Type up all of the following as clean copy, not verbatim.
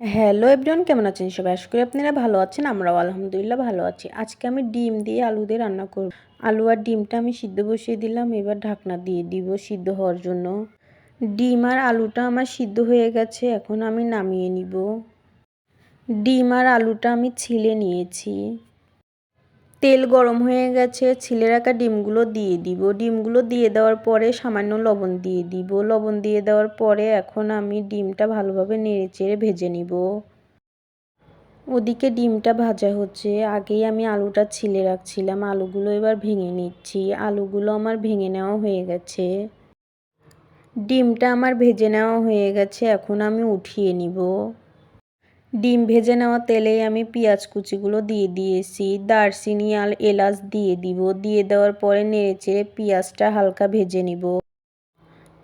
Hello everyone, কেমন আছেন সবাই? আশা করি আপনারা ভালো আছেন। আমরাও আলহামদুলিল্লাহ ভালো আছি। আজকে আমি ডিম দিয়ে আলু দিয়ে রান্না করব। আলু আর ডিমটা আমি সিদ্ধ বসিয়ে দিলাম, এবার ঢাকনা দিয়ে দিব সিদ্ধ হওয়ার জন্য। ডিম আর আলুটা আমার সিদ্ধ হয়ে গেছে, এখন আমি নামিয়ে নিব। ডিম আর আলুটা আমি ছিলে নিয়েছি। তেল গরম হয়ে গেছে, ছিলে রাখা ডিমগুলো দিয়ে দিব। ডিমগুলো দিয়ে দেওয়ার পরে সামান্য লবণ দিয়ে দিব। লবণ দিয়ে দেওয়ার পরে এখন আমি ডিমটা ভালোভাবে নেড়েচেড়ে ভেজে নিব। ওদিকে ডিমটা ভাজা হচ্ছে, আগেই আমি আলুটা ছিলে রাখছিলাম। আলুগুলো এবার ভেঙে নিচ্ছি। আলুগুলো আমার ভেঙে নেওয়া হয়ে গেছে। ডিমটা আমার ভেজে নেওয়া হয়ে গেছে, এখন আমি উঠিয়ে নিব। ডিম ভেজে নেওয়া তেলেই আমি পেঁয়াজ কুচিগুলো দিয়ে দিয়েছি। দারচিনি আর এলাচ দিয়ে দিব। দিয়ে দেওয়ার পরে নেড়েচেড়ে পেঁয়াজটা হালকা ভেজে নিব।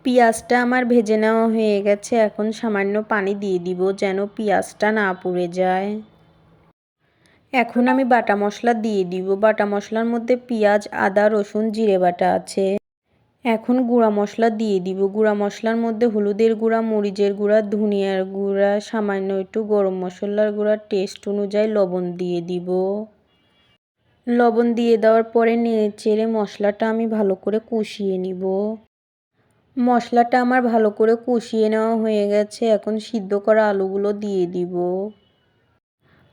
পেঁয়াজটা আমার ভেজে নেওয়া হয়ে গেছে, এখন সামান্য পানি দিয়ে দিব যেন পেঁয়াজটা না পুড়ে যায়। এখন আমি বাটা মশলা দিয়ে দিব। বাটা মশলার মধ্যে পেঁয়াজ, আদা, রসুন, জিরে বাটা আছে। এখন গুঁড়া মশলা দিয়ে দিব। গুঁড়া মশলার মধ্যে হলুদের গুঁড়া, মরিচের গুঁড়া, ধনিয়ার গুঁড়া, সামান্য একটু গরম মশলার গুঁড়া, টেস্ট অনুযায়ী লবণ দিয়ে দিব। লবণ দিয়ে দেওয়ার পরে নেড়েচেড়ে মশলাটা আমি ভালো করে কষিয়ে নিব। মশলাটা আমার ভালো করে কষিয়ে নেওয়া হয়ে গেছে, এখন সিদ্ধ করা আলুগুলো দিয়ে দিব।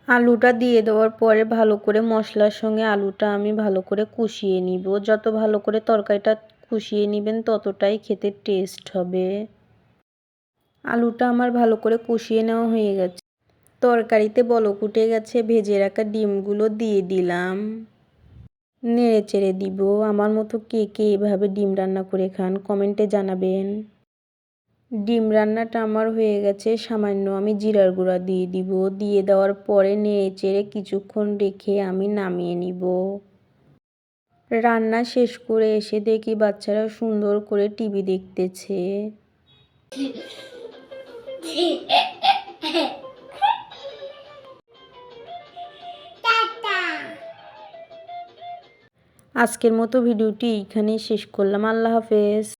আলুটা দিয়ে দেওয়ার পরে ভালো করে মশলার সঙ্গে আলুটা আমি ভালো করে কষিয়ে নিব। যত ভালো করে তরকারিটা কষিয়ে নেবেন ততটাই খেতে টেস্ট হবে। আলুটা আমার ভালো করে কষিয়ে নেওয়া হয়ে গেছে। তরকারিতে বলক উঠে গেছে, ভেজে রাখা ডিমগুলো দিয়ে দিলাম। নেড়ে চেড়ে দিব। আমার মতো কে কে এভাবে ডিম রান্না করে খান কমেন্টে জানাবেন। ডিম রান্নাটা আমার হয়ে গেছে, সামান্য আমি জিরার গুঁড়া দিয়ে দিব। দিয়ে দেওয়ার পরে নেড়েচেড়ে কিছুক্ষণ রেখে আমি নামিয়ে নিব। রান্না শেষ করে এসে দেখি বাচ্চারা সুন্দর করে টিভি দেখতেছে। আজকের মতো ভিডিওটি এইখানেই শেষ করলাম। আল্লাহ হাফেজ।